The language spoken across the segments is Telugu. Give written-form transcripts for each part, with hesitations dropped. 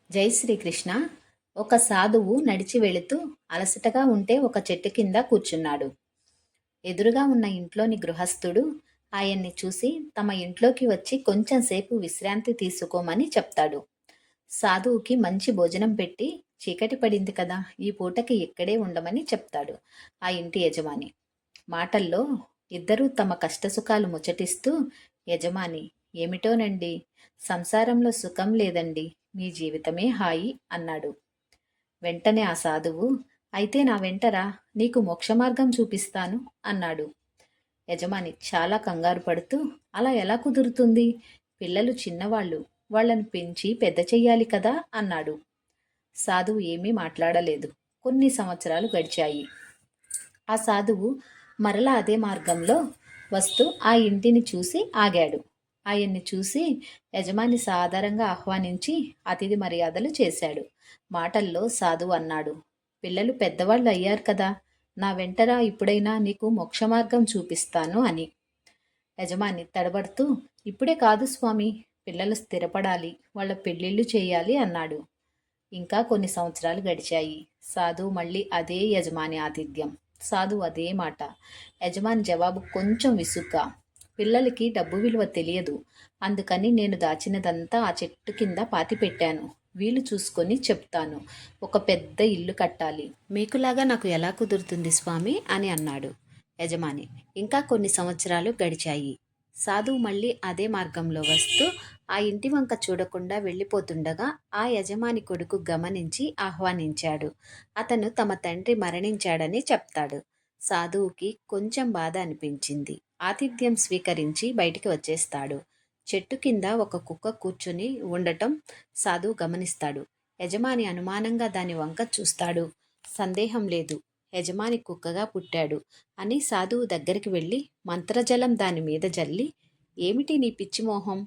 జై శ్రీకృష్ణ. ఒక సాధువు నడిచి వెళుతూ అలసటగా ఉంటే ఒక చెట్టు కింద కూర్చున్నాడు. ఎదురుగా ఉన్న ఇంట్లోని గృహస్థుడు ఆయన్ని చూసి తమ ఇంట్లోకి వచ్చి కొంచెం సేపు విశ్రాంతి తీసుకోమని చెప్తాడు. సాధువుకి మంచి భోజనం పెట్టి చీకటి పడింది కదా, ఈ పూటకి ఇక్కడే ఉండమని చెప్తాడు ఆ ఇంటి యజమాని. మాటల్లో ఇద్దరూ తమ కష్టసుఖాలు ముచ్చటిస్తూ, యజమాని, ఏమిటోనండి, సంసారంలో సుఖం లేదండి, మీ జీవితమే హాయి అన్నాడు. వెంటనే ఆ సాధువు, అయితే నా వెంటరా, నీకు మోక్షమార్గం చూపిస్తాను అన్నాడు. యజమాని చాలా కంగారు పడుతూ, అలా ఎలా కుదురుతుంది, పిల్లలు చిన్నవాళ్ళు, వాళ్ళని పెంచి పెద్ద చెయ్యాలి కదా అన్నాడు. సాధువు ఏమీ మాట్లాడలేదు. కొన్ని సంవత్సరాలు గడిచాయి. ఆ సాధువు మరలా అదే మార్గంలో వస్తూ ఆ ఇంటిని చూసి ఆగాడు. ఆయన్ని చూసి యజమాని సాదరంగా ఆహ్వానించి అతిథి మర్యాదలు చేశాడు. మాటల్లో సాధువు అన్నాడు, పిల్లలు పెద్దవాళ్ళు అయ్యారు కదా, నా వెంటరా, ఇప్పుడైనా నీకు మోక్షమార్గం చూపిస్తాను అని. యజమాని తడబడుతూ, ఇప్పుడే కాదు స్వామి, పిల్లలు స్థిరపడాలి, వాళ్ళ పెళ్ళిళ్ళు చేయాలి అన్నాడు. ఇంకా కొన్ని సంవత్సరాలు గడిచాయి. సాధువు మళ్ళీ అదే యజమాని ఆతిథ్యం. సాధువు అదే మాట. యజమాని జవాబు కొంచెం విసుగ్గా, పిల్లలకి డబ్బు విలువ తెలియదు, అందుకని నేను దాచినదంతా ఆ చెట్టు కింద పాతిపెట్టాను, వీలు చూసుకొని చెప్తాను, ఒక పెద్ద ఇల్లు కట్టాలి, మీకులాగా నాకు ఎలా కుదురుతుంది స్వామి అని అన్నాడు యజమాని. ఇంకా కొన్ని సంవత్సరాలు గడిచాయి. సాధువు మళ్ళీ అదే మార్గంలో వస్తూ ఆ ఇంటి వంక చూడకుండా వెళ్ళిపోతుండగా ఆ యజమాని కొడుకు గమనించి ఆహ్వానించాడు. అతను తమ తండ్రి మరణించాడని చెప్తాడు. సాధువుకి కొంచెం బాధ అనిపించింది. ఆతిథ్యం స్వీకరించి బయటికి వచ్చేస్తాడు. చెట్టు కింద ఒక కుక్క కూర్చుని ఉండటం సాధువు గమనిస్తాడు. యజమాని అనుమానంగా దాని వంక చూస్తాడు. సందేహం లేదు, యజమాని కుక్కగా పుట్టాడు అని సాధువు దగ్గరికి వెళ్ళి మంత్రజలం దాని మీద జల్లి, ఏమిటి నీ పిచ్చిమోహం,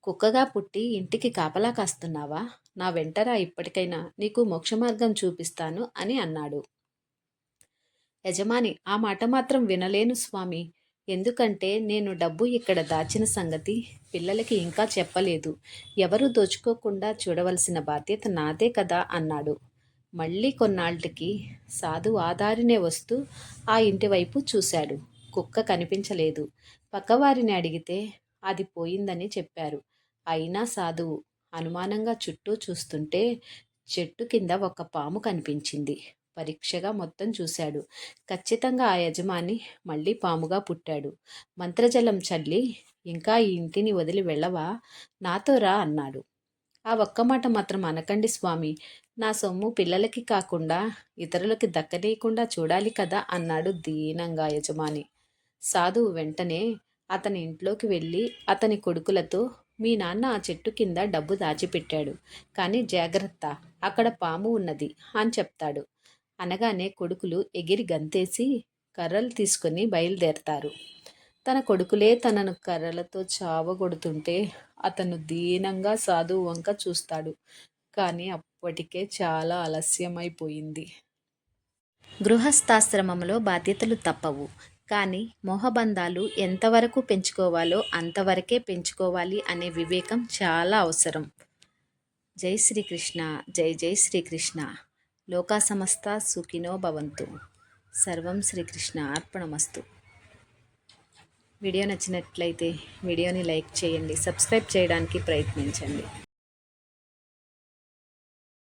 కుక్కగా పుట్టి ఇంటికి కాపలా కాస్తున్నావా, నా వెంటరా, ఇప్పటికైనా నీకు మోక్షమార్గం చూపిస్తాను అని అన్నాడు. యజమాని, ఆ మాట మాత్రం వినలేను స్వామి, ఎందుకంటే నేను డబ్బు ఇక్కడ దాచిన సంగతి పిల్లలకి ఇంకా చెప్పలేదు, ఎవరూ దోచుకోకుండా చూడవలసిన బాధ్యత నాదే కదా అన్నాడు. మళ్ళీ కొన్నాళ్ళకి సాధువు ఆ దారినే వస్తూ ఆ ఇంటి వైపు చూశాడు. కుక్క కనిపించలేదు. పక్కవారిని అడిగితే అది పోయిందని చెప్పారు. అయినా సాధువు అనుమానంగా చుట్టూ చూస్తుంటే చెట్టు కింద ఒక పాము కనిపించింది. పరీక్షగా మొత్తం చూశాడు. ఖచ్చితంగా ఆ యజమాని మళ్ళీ పాముగా పుట్టాడు. మంత్రజలం చల్లి, ఇంకా ఈ ఇంటిని వదిలి వెళ్ళవా, నాతో రా అన్నాడు. ఆ ఒక్క మాట మాత్రం అనకండి స్వామి, నా సొమ్ము పిల్లలకి కాకుండా ఇతరులకి దక్కనీయకుండా చూడాలి కదా అన్నాడు దీనంగా యజమాని. సాధువు వెంటనే అతని ఇంట్లోకి వెళ్ళి అతని కొడుకులతో, మీ నాన్న ఆ చెట్టు కింద డబ్బు దాచిపెట్టాడు, కానీ జాగ్రత్త, అక్కడ పాము ఉన్నది అని చెప్తాడు. అనగానే కొడుకులు ఎగిరి గంతేసి కర్రలు తీసుకొని బయలుదేరతారు. తన కొడుకులే తనను కర్రలతో చావగొడుతుంటే అతను దీనంగా సాధువు వంక చూస్తాడు. కానీ అప్పటికే చాలా ఆలస్యమైపోయింది. గృహస్థాశ్రమంలో బాధ్యతలు తప్పవు, కానీ మోహబంధాలు ఎంతవరకు పెంచుకోవాలో అంతవరకే పెంచుకోవాలి అనే వివేకం చాలా అవసరం. జై శ్రీకృష్ణ. జై జై శ్రీకృష్ణ. లోకా సమస్త సుఖినో భవంతు. సర్వం శ్రీకృష్ణ అర్పణమస్తు. వీడియో నచ్చినట్లయితే వీడియోని లైక్ చేయండి, సబ్స్క్రైబ్ చేయడానికి ప్రయత్నించండి.